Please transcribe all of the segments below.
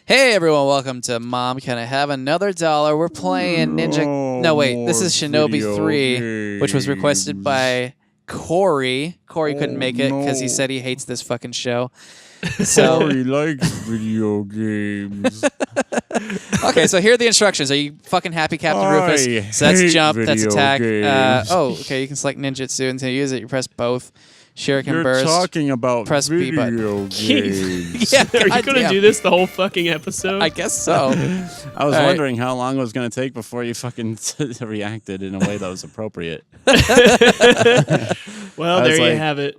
Hey everyone, welcome to Mom Can I Have Another $1? We're playing Ninja... No, wait, this is Shinobi 3, which was requested by Corey. Corey couldn't make it because he said he hates this fucking show. So Corey likes video games. Okay, so here are the instructions. Are you fucking happy, Captain Rufus? So that's jump, that's attack. Okay, you can select ninjutsu and to use it, you press both. Shuriken burst. You're talking about press B button. video games. Yeah, Are you going to do this the whole fucking episode? I guess so. I was wondering how long it was going to take before you fucking reacted in a way that was appropriate. Well, there you have it.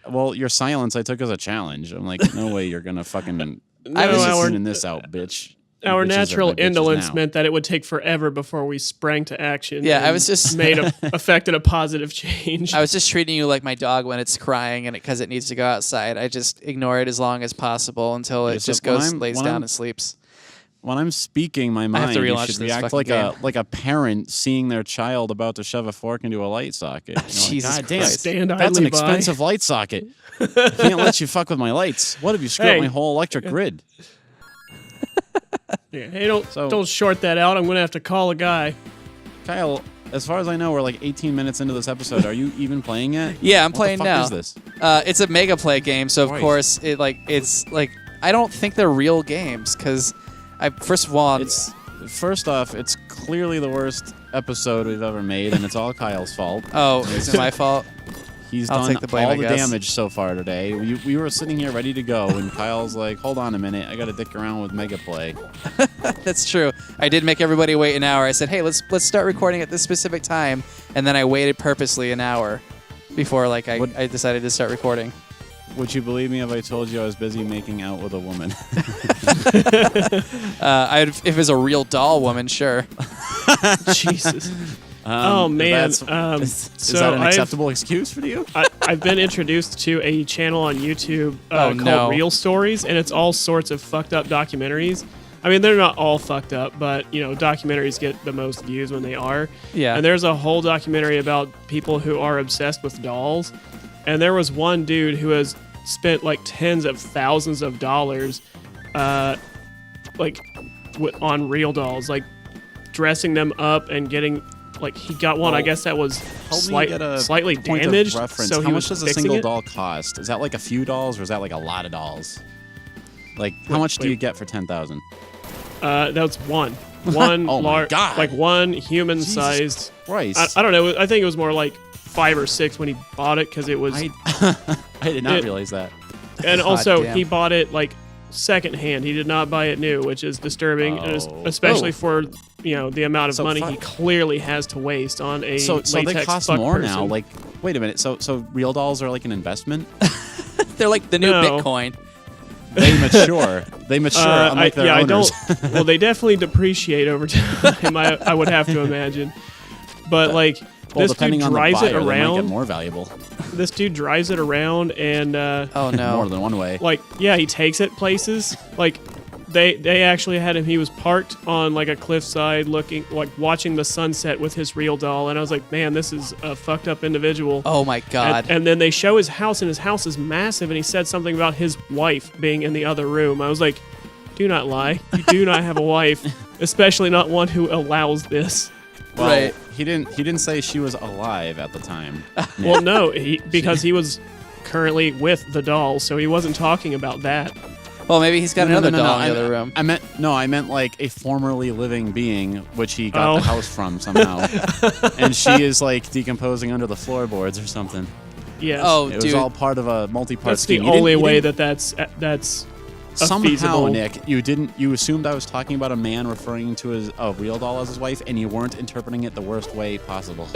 Well, your silence I took as a challenge. I'm like, no way you're going to fucking... No, I was just tuning this out, bitch. Our Bitches natural are my bitches indolence now. meant that it would take forever before we sprang to action. Yeah, I and was just... affected a positive change. I was just treating you like my dog when it's crying and because it needs to go outside. I just ignore it as long as possible until it just goes, lays down and sleeps. When I'm speaking my mind, you should react like a parent seeing their child about to shove a fork into a light socket. Jesus God damn, Christ. that's an expensive light socket. I can't let you fuck with my lights. What if you screw up my whole electric grid? Yeah, hey, don't short that out. I'm going to have to call a guy. Kyle, as far as I know, we're like 18 minutes into this episode. Are you even playing it? Yeah, I'm playing now. What the fuck is this? It's a Mega Play game, so of course it's I don't think they're real games because first off, it's clearly the worst episode we've ever made, and it's all Kyle's fault. Oh, is it my fault? He's I'll done take the blame, all I the guess. damage so far today. We were sitting here ready to go, and Kyle's like, hold on a minute, I got to dick around with Mega Play. That's true. I did make everybody wait an hour. I said, hey, let's start recording at this specific time, and then I waited purposely an hour before I decided to start recording. Would you believe me if I told you I was busy making out with a woman? If it was a real doll woman, sure. Jesus. Oh, man. Is that an acceptable excuse for you? I've been introduced to a channel on YouTube called Real Stories, and it's all sorts of fucked up documentaries. I mean, they're not all fucked up, but, documentaries get the most views when they are. Yeah. And there's a whole documentary about people who are obsessed with dolls. And there was one dude who has spent, tens of thousands of dollars, on real dolls, dressing them up and getting... he got one, I guess that was slightly damaged. So how much does a single doll cost? Is that a few dolls, or is that a lot of dolls? How much do you get for 10,000? That's one. One large, one human-sized. Christ. I don't know. I think it was more like 5 or 6 when he bought it because it was. I did not realize that. And also, he bought it secondhand. He did not buy it new, which is disturbing, especially for the amount of money he clearly has to waste on a latex they cost fuck more person. now. Wait a minute. So real dolls are an investment? They're like the new Bitcoin. They mature. Unlike their owners. Well, they definitely depreciate over time. I would have to imagine, but this dude drives it around. They might get more valuable. This dude drives it around and oh no, more than one way. He takes it places. They actually had him. He was parked on a cliffside, looking watching the sunset with his real doll. And I was like, man, this is a fucked up individual. Oh my god! And then they show his house, and his house is massive. And he said something about his wife being in the other room. I was like, do not lie. You do not have a wife, especially not one who allows this. Well, right. He didn't say she was alive at the time. Well, no, because he was currently with the doll, so he wasn't talking about that. Well, maybe he's got another doll in the other room. I meant a formerly living being, which he got the house from somehow, and she is decomposing under the floorboards or something. Yes. Oh, it was all part of a multi-part That's scheme. the only way that's somehow, feasible. Nick, you assumed I was talking about a man referring to a real doll as his wife, and you weren't interpreting it the worst way possible.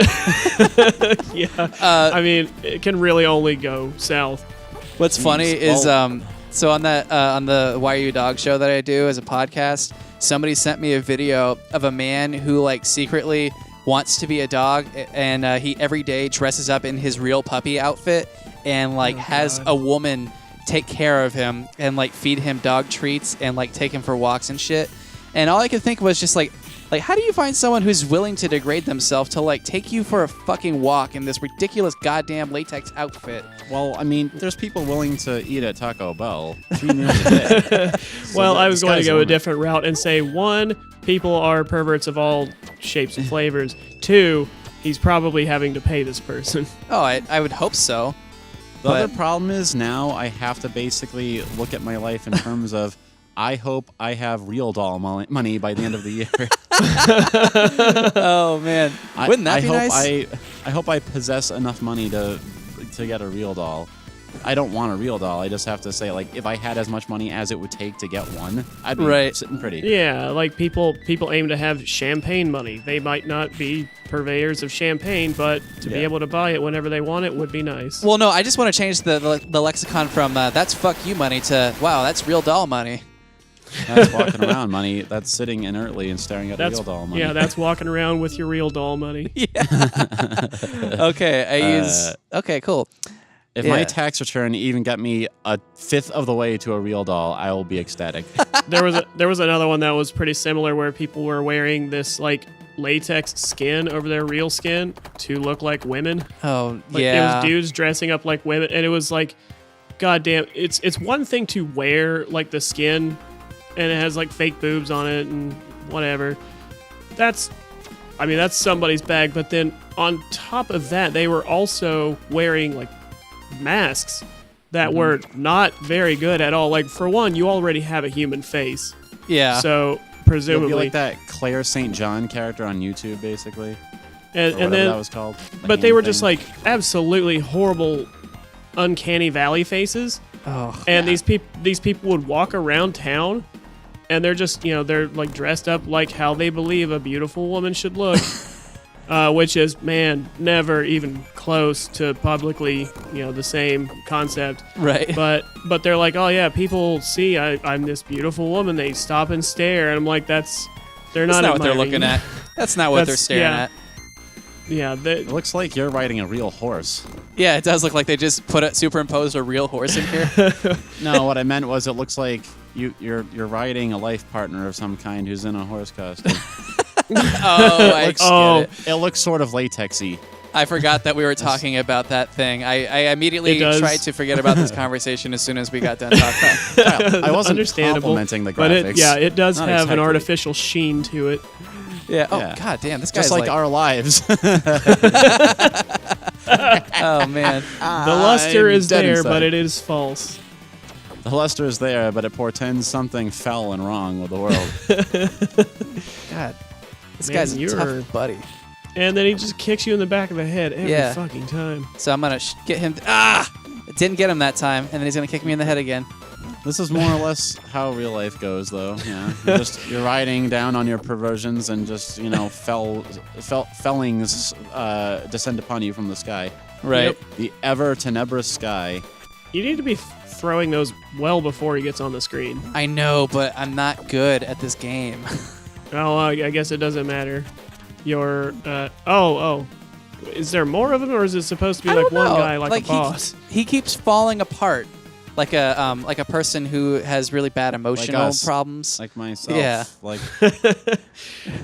Yeah. I mean, it can really only go south. What's funny is so on the Why Are You Dog show that I do as a podcast, somebody sent me a video of a man who secretly wants to be a dog, and he every day dresses up in his real puppy outfit and has a woman take care of him and feed him dog treats and take him for walks and shit. And all I could think was just like, how do you find someone who's willing to degrade themselves to like take you for a fucking walk in this ridiculous goddamn latex outfit? Well, I mean, there's people willing to eat at Taco Bell 3 meals a day. Well, I was going to go a different route and say, 1, people are perverts of all shapes and flavors. 2, he's probably having to pay this person. Oh, I would hope so. The other problem is now I have to basically look at my life in terms of I hope I have real doll money by the end of the year. Oh man, wouldn't that be nice? I hope I possess enough money to get a real doll. I don't want a real doll. I just have to say, like, if I had as much money as it would take to get one, I'd be sitting pretty. Yeah, like people aim to have champagne money. They might not be purveyors of champagne, but to be able to buy it whenever they want it would be nice. Well, no, I just want to change the lexicon from that's fuck you money to wow, that's real doll money. That's walking around money. That's sitting inertly and staring at real doll money. Yeah, that's walking around with your real doll money. Yeah. Okay, okay, cool. If my tax return even got me a fifth of the way to a real doll, I will be ecstatic. There was another one that was pretty similar where people were wearing this like latex skin over their real skin to look like women. Oh, like, yeah. It was dudes dressing up like women, and it was like, goddamn, it's one thing to wear like the skin, and it has like fake boobs on it and whatever. That's somebody's bag. But then on top of that, they were also wearing like masks that were not very good at all. Like, for one, you already have a human face. Yeah. So presumably, you'll be like that Claire St. John character on YouTube, basically. And then that was called. But they were just like absolutely horrible, uncanny valley faces. Oh. And these people would walk around town, and they're just they're like dressed up like how they believe a beautiful woman should look. Which is, man, never even close to publicly, the same concept. Right. But they're like, oh yeah, people see I'm this beautiful woman. They stop and stare, and I'm like, that's not what they're looking at. That's not what they're staring at. Yeah. It looks like you're riding a real horse. Yeah, it does look like they just superimposed a real horse in here. No, what I meant was it looks like you're riding a life partner of some kind who's in a horse costume. Get it. It looks sort of latexy. I forgot that we were talking about that thing. I immediately tried to forget about this conversation as soon as we got done talking. I wasn't understandable, complimenting the graphics. But it does Not have exactly. an artificial sheen to it. Yeah. Oh, Yeah. god damn, this guy's Just like our lives. Oh, man. The luster I'm is dead there, inside. but it is false. The luster is there, but it portends something foul and wrong with the world. God. This Man, guy's a you're- tough buddy. And then he just kicks you in the back of the head every fucking time. So I'm going to get him. It didn't get him that time, and then he's going to kick me in the head again. This is more or less how real life goes, though. Yeah, you're riding down on your perversions, and just fellings descend upon you from the sky. Right. Yep. The ever tenebrous sky. You need to be throwing those well before he gets on the screen. I know, but I'm not good at this game. Oh, I guess it doesn't matter. You're, is there more of them, or is it supposed to be I like don't one know. guy, like a boss? He keeps falling apart, like a person who has really bad emotional us. problems. Like myself. Yeah. Like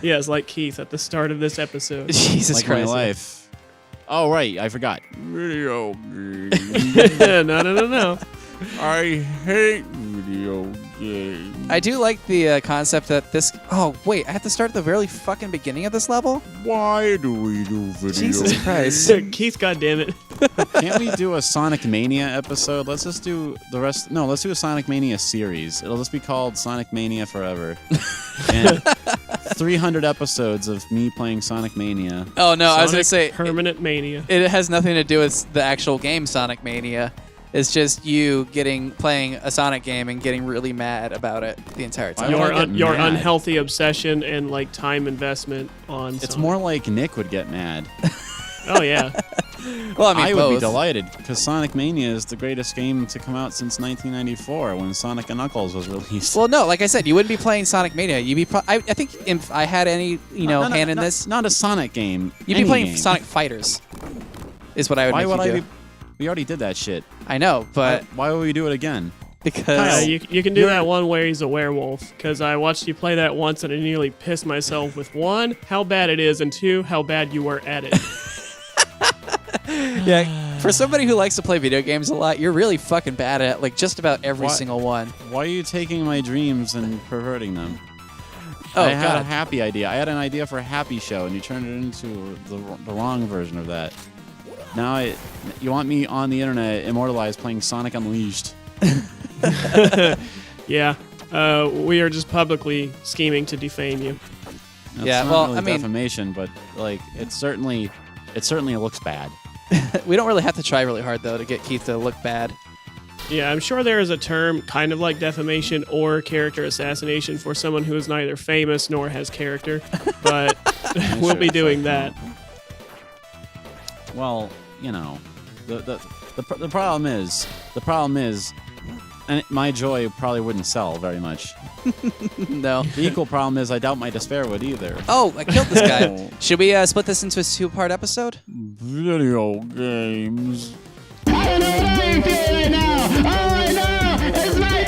Yes, like Keith at the start of this episode. Jesus like my Christ. life. Oh, right. I forgot. Video game. No. I hate video games. I do like the concept that this. Oh wait, I have to start at the very fucking beginning of this level. Why do we do video Jesus games? Christ. Keith, goddammit. Can't we do a Sonic Mania episode? Let's just do the rest. No, let's do a Sonic Mania series. It'll just be called Sonic Mania Forever. And 300 episodes of me playing Sonic Mania. Oh no, I was gonna Sonic say Permanent Mania. it has nothing to do with the actual game Sonic Mania. It's just you playing a Sonic game and getting really mad about it the entire time. Why would I get Your mad? unhealthy obsession and like time investment on It's Sonic. more like Nick would get mad. Oh yeah. Well, I mean, I both. would be delighted because Sonic Mania is the greatest game to come out since 1994 when Sonic and Knuckles was released. Well, no, like I said, you wouldn't be playing Sonic Mania. You'd be. I think if I had any, hand in this, Not a Sonic game. you'd be any playing game. Sonic Fighters. Is what I would Why make would you I do. be? We already did that shit. I know, but Why would we do it again? because you can do that one where he's a werewolf, because I watched you play that once and I nearly pissed myself with one, how bad it is, and two, how bad you were at it. yeah, for somebody who likes to play video games a lot, you're really fucking bad at like just about every single one. Why are you taking my dreams and perverting them? Oh, I had God. a happy idea. I had an idea for a happy show, and you turned it into the wrong version of that. Now you want me on the internet immortalized playing Sonic Unleashed. Yeah, we are just publicly scheming to defame you. That's Yeah, not well, really I mean- defamation, but like it certainly looks bad. We don't really have to try really hard though to get Keith to look bad. Yeah, I'm sure there is a term kind of like defamation or character assassination for someone who is neither famous nor has character, but we'll be doing that. Well, you know, the problem is, and my joy probably wouldn't sell very much. No. The equal problem is I doubt my despair would either. Oh, I killed this guy. Should we split this into a 2-part episode? Video games. I don't know how you feel right now. All I know is my